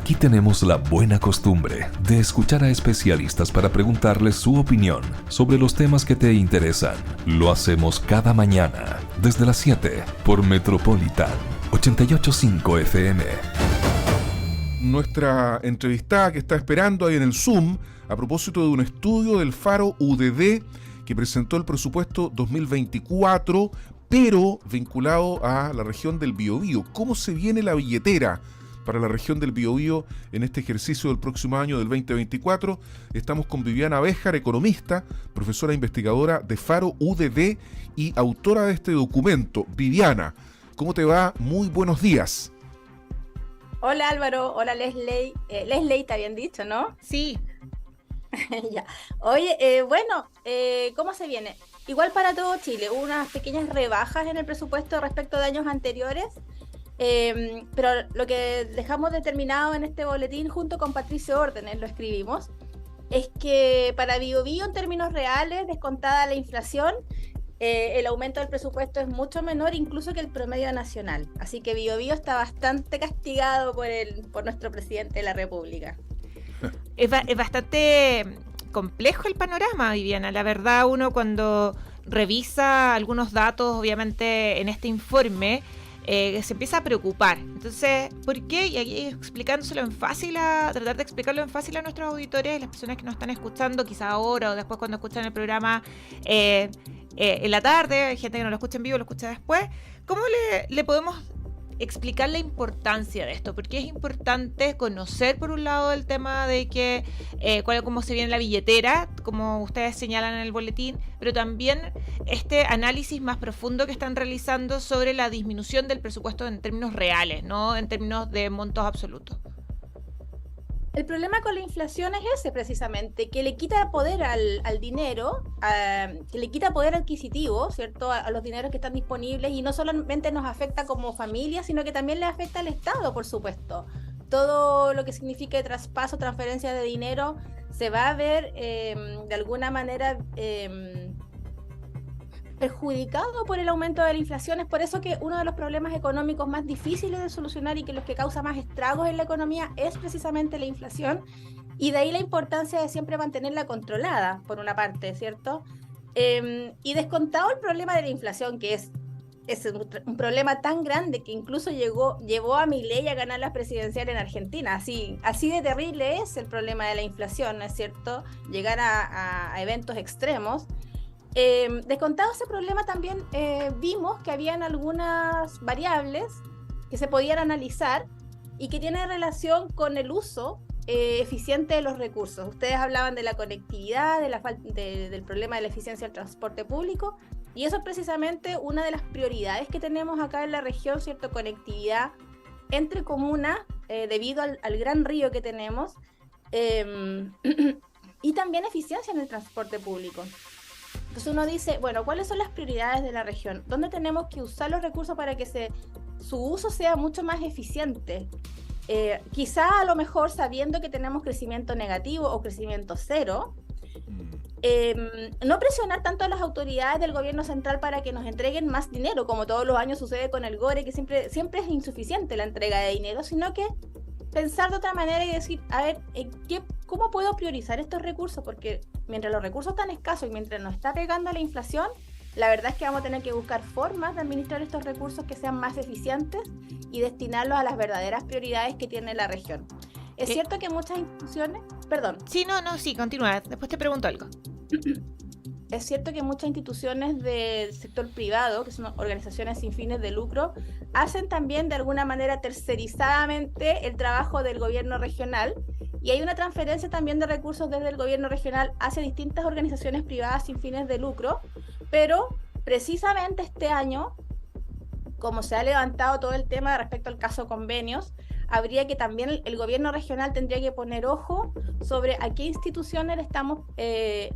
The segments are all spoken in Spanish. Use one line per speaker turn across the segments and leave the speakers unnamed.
Aquí tenemos la buena costumbre de escuchar a especialistas para preguntarles su opinión sobre los temas que te interesan. Lo hacemos cada mañana, desde las 7, por Metropolitan 88.5 FM.
Nuestra entrevistada que está esperando ahí en el Zoom, a propósito de un estudio del Faro UDD que presentó el presupuesto 2024, pero vinculado a la región del Biobío. ¿Cómo se viene la billetera para la región del Biobío en este ejercicio del próximo año del 2024? Estamos con Viviana Béjar, economista, profesora investigadora de Faro UDD y autora de este documento. Viviana, ¿cómo te va? Muy buenos días.
Hola Álvaro, hola Leslie. Leslie, ¿está bien dicho, no?
Sí.
Ya. Oye, ¿cómo se viene? Igual para todo Chile, hubo unas pequeñas rebajas en el presupuesto respecto de años anteriores, pero lo que dejamos determinado en este boletín junto con Patricio Órdenes, lo escribimos, es que para Biobío en términos reales, descontada la inflación, el aumento del presupuesto es mucho menor incluso que el promedio nacional. Así que Biobío está bastante castigado por nuestro presidente de la República.
Es bastante complejo el panorama, Viviana. La verdad, uno cuando revisa algunos datos, obviamente, en este informe, se empieza a preocupar. Entonces, ¿por qué? Y aquí explicándoselo en fácil, tratar de explicarlo en fácil a nuestros auditores y las personas que nos están escuchando, quizá ahora o después cuando escuchan el programa en la tarde, hay gente que no lo escucha en vivo, lo escucha después. ¿Cómo le podemos explicar la importancia de esto? Porque es importante conocer, por un lado, el tema de que cómo se viene la billetera, como ustedes señalan en el boletín, pero también este análisis más profundo que están realizando sobre la disminución del presupuesto en términos reales, no en términos de montos absolutos.
El problema con la inflación es ese precisamente, que le quita poder al dinero, que le quita poder adquisitivo, ¿cierto? A los dineros que están disponibles, y no solamente nos afecta como familia, sino que también le afecta al Estado, por supuesto. Todo lo que signifique traspaso, transferencia de dinero, se va a ver de alguna manera perjudicado por el aumento de la inflación. Es por eso que uno de los problemas económicos más difíciles de solucionar y que los que causa más estragos en la economía es precisamente la inflación, y de ahí la importancia de siempre mantenerla controlada, por una parte, ¿cierto? Y descontado el problema de la inflación, que es un problema tan grande que incluso llevó a Milei a ganar la presidencial en Argentina. Así de terrible es el problema de la inflación, ¿no es cierto? Llegar a eventos extremos. Descontado ese problema, también vimos que habían algunas variables que se podían analizar y que tienen relación con el uso eficiente de los recursos. Ustedes hablaban de la conectividad, del problema de la eficiencia del transporte público, y eso es precisamente una de las prioridades que tenemos acá en la región, ¿cierto? Conectividad entre comunas, debido al gran río que tenemos, y también eficiencia en el transporte público. Entonces uno dice, bueno, ¿cuáles son las prioridades de la región? ¿Dónde tenemos que usar los recursos para que su uso sea mucho más eficiente? Quizá a lo mejor sabiendo que tenemos crecimiento negativo o crecimiento cero, no presionar tanto a las autoridades del gobierno central para que nos entreguen más dinero, como todos los años sucede con el GORE, que siempre es insuficiente la entrega de dinero, sino que pensar de otra manera y decir, a ver, ¿cómo puedo priorizar estos recursos? Porque mientras los recursos están escasos y mientras nos está pegando la inflación, la verdad es que vamos a tener que buscar formas de administrar estos recursos que sean más eficientes y destinarlos a las verdaderas prioridades que tiene la región. Es cierto que muchas instituciones... Perdón.
Sí, sí, continúa. Después te pregunto algo.
Es cierto que muchas instituciones del sector privado, que son organizaciones sin fines de lucro, hacen también de alguna manera tercerizadamente el trabajo del gobierno regional, y hay una transferencia también de recursos desde el gobierno regional hacia distintas organizaciones privadas sin fines de lucro, pero precisamente este año, como se ha levantado todo el tema respecto al caso convenios, habría que también el gobierno regional tendría que poner ojo sobre a qué instituciones le estamos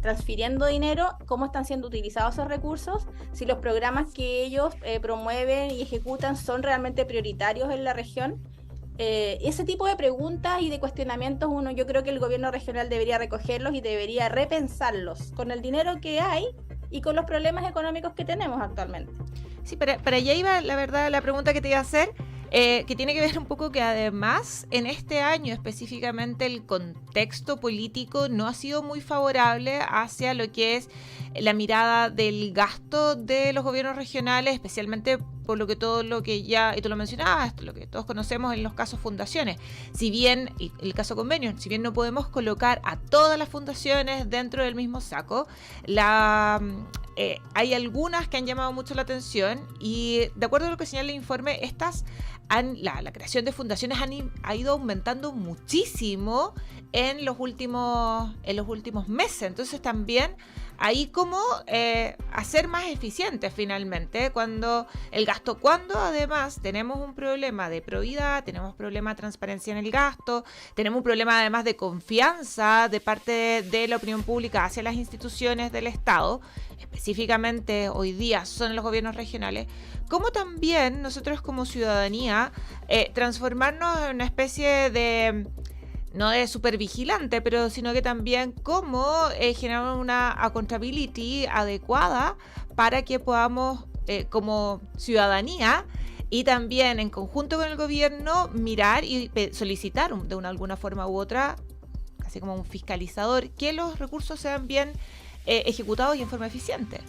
transfiriendo dinero, cómo están siendo utilizados esos recursos, si los programas que ellos promueven y ejecutan son realmente prioritarios en la región. Ese tipo de preguntas y de cuestionamientos, yo creo que el gobierno regional debería recogerlos y debería repensarlos con el dinero que hay y con los problemas económicos que tenemos actualmente.
Sí, para allá iba, la verdad, la pregunta que te iba a hacer. que tiene que ver un poco que además en este año específicamente el contexto político no ha sido muy favorable hacia lo que es la mirada del gasto de los gobiernos regionales, especialmente por lo que todo lo que ya, y tú lo mencionabas, lo que todos conocemos en los casos fundaciones. Si bien, y el caso convenio, si bien no podemos colocar a todas las fundaciones dentro del mismo saco, hay algunas que han llamado mucho la atención y de acuerdo a lo que señala el informe, la creación de fundaciones ha ido aumentando muchísimo en los últimos meses. Entonces también ahí cómo hacer más eficiente finalmente cuando además tenemos un problema de probidad, tenemos problema de transparencia en el gasto, tenemos un problema además de confianza de parte de la opinión pública hacia las instituciones del Estado, específicamente hoy día son los gobiernos regionales, como también nosotros como ciudadanía transformarnos en una especie de, no de supervigilante, pero sino que también cómo generar una accountability adecuada para que podamos como ciudadanía y también en conjunto con el gobierno mirar y solicitar de alguna forma u otra, así como un fiscalizador, que los recursos sean bien ejecutados y en forma eficiente.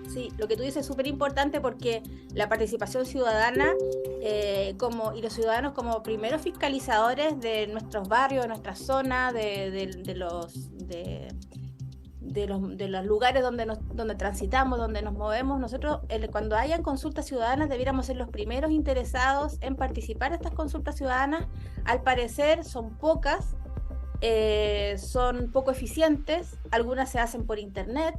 Sí, lo que tú dices es súper importante porque la participación ciudadana y los ciudadanos como primeros fiscalizadores de nuestros barrios, de nuestras zonas, de los lugares donde transitamos, donde nos movemos. Nosotros, cuando hayan consultas ciudadanas, debiéramos ser los primeros interesados en participar de estas consultas ciudadanas. Al parecer son pocas, son poco eficientes, algunas se hacen por internet.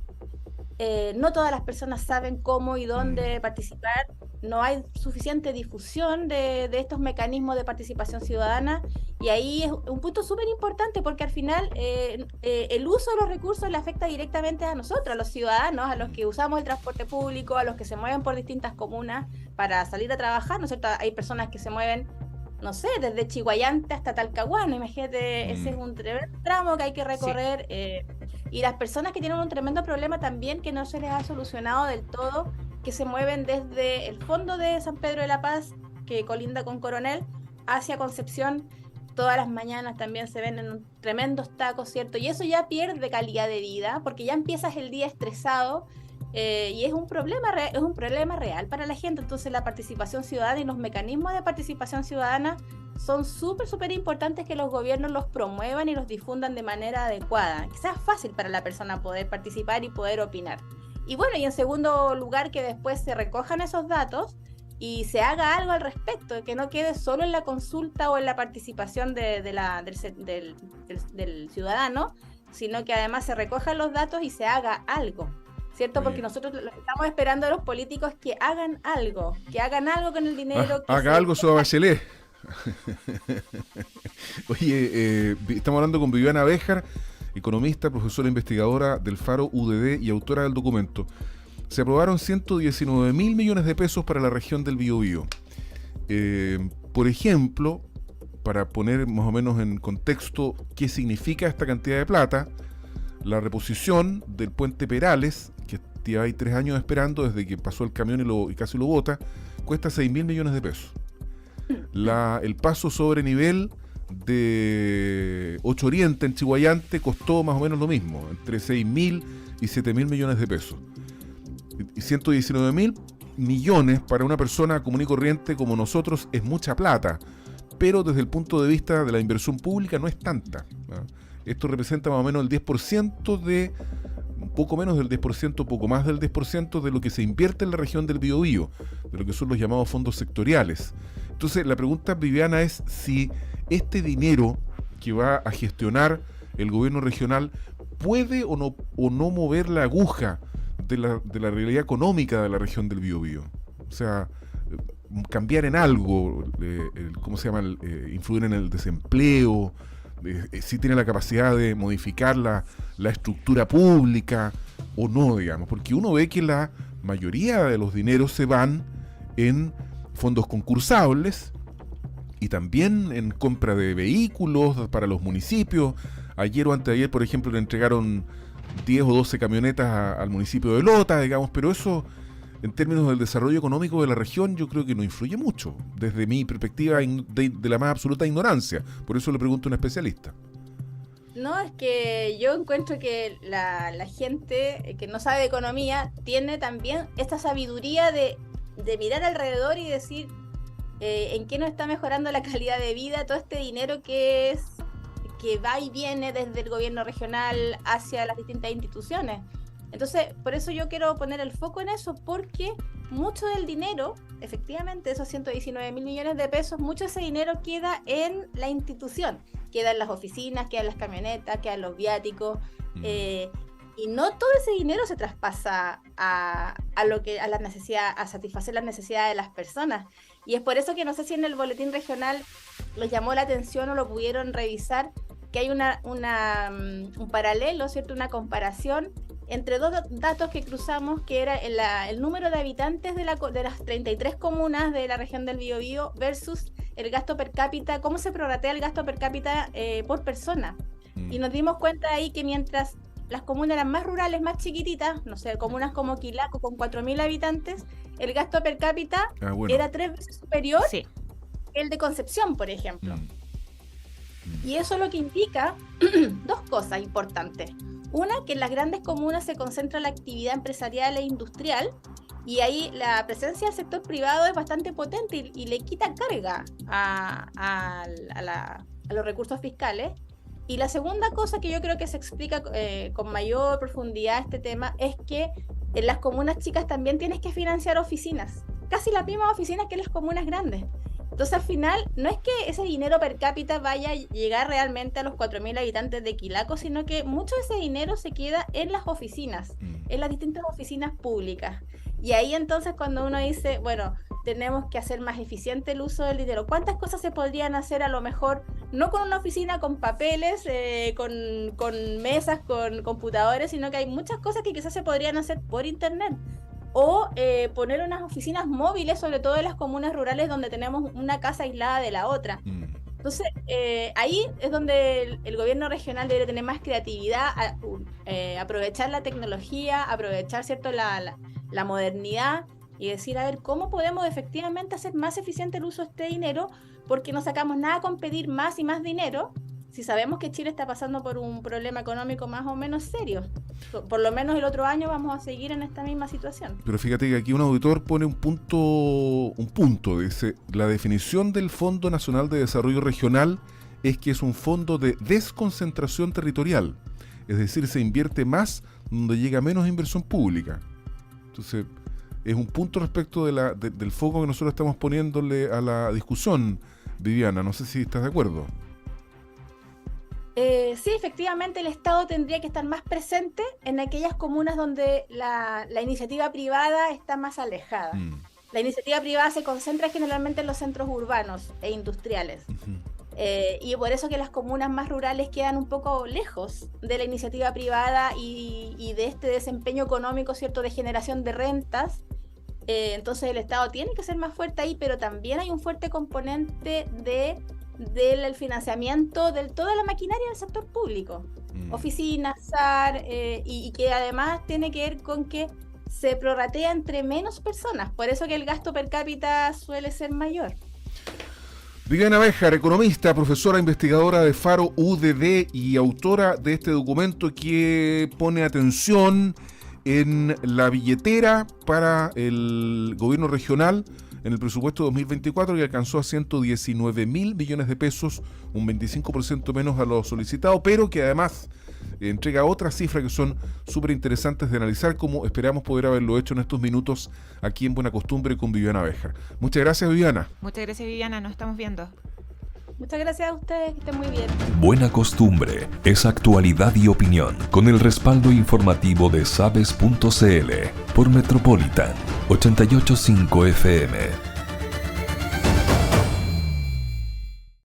No todas las personas saben cómo y dónde participar, no hay suficiente difusión de estos mecanismos de participación ciudadana y ahí es un punto súper importante porque al final el uso de los recursos le afecta directamente a nosotros, a los ciudadanos, a los que usamos el transporte público, a los que se mueven por distintas comunas para salir a trabajar, ¿no es cierto? Hay personas que se mueven, no sé, desde Chiguayante hasta Talcahuano, imagínate, ese es un tremendo tramo que hay que recorrer. Sí. Y las personas que tienen un tremendo problema también que no se les ha solucionado del todo, que se mueven desde el fondo de San Pedro de la Paz, que colinda con Coronel, hacia Concepción, todas las mañanas también se ven en tremendos tacos, ¿cierto? Y eso ya pierde calidad de vida, porque ya empiezas el día estresado, y es un problema real para la gente. Entonces la participación ciudadana y los mecanismos de participación ciudadana son súper importantes que los gobiernos los promuevan y los difundan de manera adecuada, que sea fácil para la persona poder participar y poder opinar. Y bueno, y en segundo lugar, que después se recojan esos datos y se haga algo al respecto, que no quede solo en la consulta o en la participación del ciudadano, sino que además se recojan los datos y se haga algo, ¿cierto? Porque nosotros lo que estamos esperando a los políticos es que hagan algo con el dinero.
Haga algo sobre Bachelet. Oye, estamos hablando con Viviana Béjar, economista, profesora investigadora del Faro UDD y autora del documento. Se aprobaron 119.000 millones de pesos para la región del Biobío. Por ejemplo, para poner más o menos en contexto qué significa esta cantidad de plata, la reposición del puente Perales, que hay 3 años esperando desde que pasó el camión y casi lo bota, cuesta 6.000 millones de pesos. El paso sobre nivel de 8 Oriente en Chiguayante costó más o menos lo mismo, entre 6.000 y 7.000 millones de pesos. Y 119.000 millones para una persona común y corriente como nosotros es mucha plata, pero desde el punto de vista de la inversión pública no es tanta, ¿no? Esto representa más o menos el 10% un poco menos del 10%, poco más del 10% de lo que se invierte en la región del Biobío, de lo que son los llamados fondos sectoriales. Entonces la pregunta, Viviana, es si este dinero que va a gestionar el gobierno regional puede o no mover la aguja de la realidad económica de la región del Biobío. O sea, cambiar en algo, influir en el desempleo, si tiene la capacidad de modificar la estructura pública o no, digamos, porque uno ve que la mayoría de los dineros se van en fondos concursables y también en compra de vehículos para los municipios. Ayer o anteayer, por ejemplo, le entregaron 10 o 12 camionetas al municipio de Lota, digamos, pero eso en términos del desarrollo económico de la región, yo creo que no influye mucho, desde mi perspectiva de la más absoluta ignorancia. Por eso le pregunto a un especialista.
No, es que yo encuentro que la gente que no sabe de economía tiene también esta sabiduría de mirar alrededor y decir en qué nos está mejorando la calidad de vida todo este dinero que va y viene desde el gobierno regional hacia las distintas instituciones. Entonces, por eso yo quiero poner el foco en eso, porque mucho del dinero, efectivamente, esos 119.000 millones de pesos, mucho de ese dinero queda en la institución, queda en las oficinas, queda en las camionetas, queda en los viáticos, y no todo ese dinero se traspasa a la necesidad, a satisfacer las necesidades de las personas. Y es por eso que no sé si en el boletín regional les llamó la atención o lo pudieron revisar, que hay un paralelo, ¿cierto? Una comparación entre dos datos que cruzamos, que era el número de habitantes de las 33 comunas de la región del Biobío versus el gasto per cápita, cómo se prorratea el gasto per cápita por persona. Y nos dimos cuenta ahí que mientras las comunas eran más rurales, más chiquititas, no sé, comunas como Quilaco con 4.000 habitantes, el gasto per cápita era 3 veces superior que el de Concepción, por ejemplo. Y eso lo que indica dos cosas importantes. Una, que en las grandes comunas se concentra la actividad empresarial e industrial, y ahí la presencia del sector privado es bastante potente y le quita carga a los recursos fiscales. Y la segunda cosa que yo creo que se explica con mayor profundidad este tema es que en las comunas chicas también tienes que financiar oficinas, casi las mismas oficinas que en las comunas grandes. Entonces al final no es que ese dinero per cápita vaya a llegar realmente a los 4.000 habitantes de Quilaco, sino que mucho de ese dinero se queda en las oficinas, en las distintas oficinas públicas. Y ahí entonces cuando uno dice, bueno, tenemos que hacer más eficiente el uso del dinero, ¿cuántas cosas se podrían hacer a lo mejor, no con una oficina con papeles, con mesas, con computadores, sino que hay muchas cosas que quizás se podrían hacer por internet? O poner unas oficinas móviles, sobre todo en las comunas rurales donde tenemos una casa aislada de la otra. Entonces, ahí es donde el gobierno regional debe tener más creatividad, aprovechar la tecnología, aprovechar, ¿cierto?, la modernidad, y decir, a ver, ¿cómo podemos efectivamente hacer más eficiente el uso de este dinero? Porque no sacamos nada con pedir más y más dinero, si sabemos que Chile está pasando por un problema económico más o menos serio. Por lo menos el otro año vamos a seguir en esta misma situación.
Pero fíjate que aquí un auditor pone un punto, dice, la definición del Fondo Nacional de Desarrollo Regional es que es un fondo de desconcentración territorial, es decir, se invierte más donde llega menos inversión pública. Entonces, es un punto respecto del foco que nosotros estamos poniéndole a la discusión, Viviana, no sé si estás de acuerdo.
Sí, efectivamente el Estado tendría que estar más presente en aquellas comunas donde la iniciativa privada está más alejada. La iniciativa privada se concentra generalmente en los centros urbanos e industriales. Y por eso que las comunas más rurales quedan un poco lejos de la iniciativa privada y de este desempeño económico, ¿cierto?, de generación de rentas. Entonces el Estado tiene que ser más fuerte ahí, pero también hay un fuerte componente del financiamiento de toda la maquinaria del sector público, oficinas, SAR, y que además tiene que ver con que se prorratea entre menos personas, por eso que el gasto per cápita suele ser mayor.
Viviana Béjar, economista, profesora investigadora de Faro UDD y autora de este documento que pone atención en la billetera para el gobierno regional en el presupuesto 2024, que alcanzó a 119.000 millones de pesos, un 25% menos a lo solicitado, pero que además entrega otras cifras que son súper interesantes de analizar, como esperamos poder haberlo hecho en estos minutos aquí en Buena Costumbre con Viviana Béjar. Muchas gracias, Viviana.
Muchas gracias, Viviana, nos estamos viendo.
Muchas gracias a ustedes, que estén muy bien.
Buena Costumbre es actualidad y opinión, con el respaldo informativo de sabes.cl por Metropolitan 88.5 FM.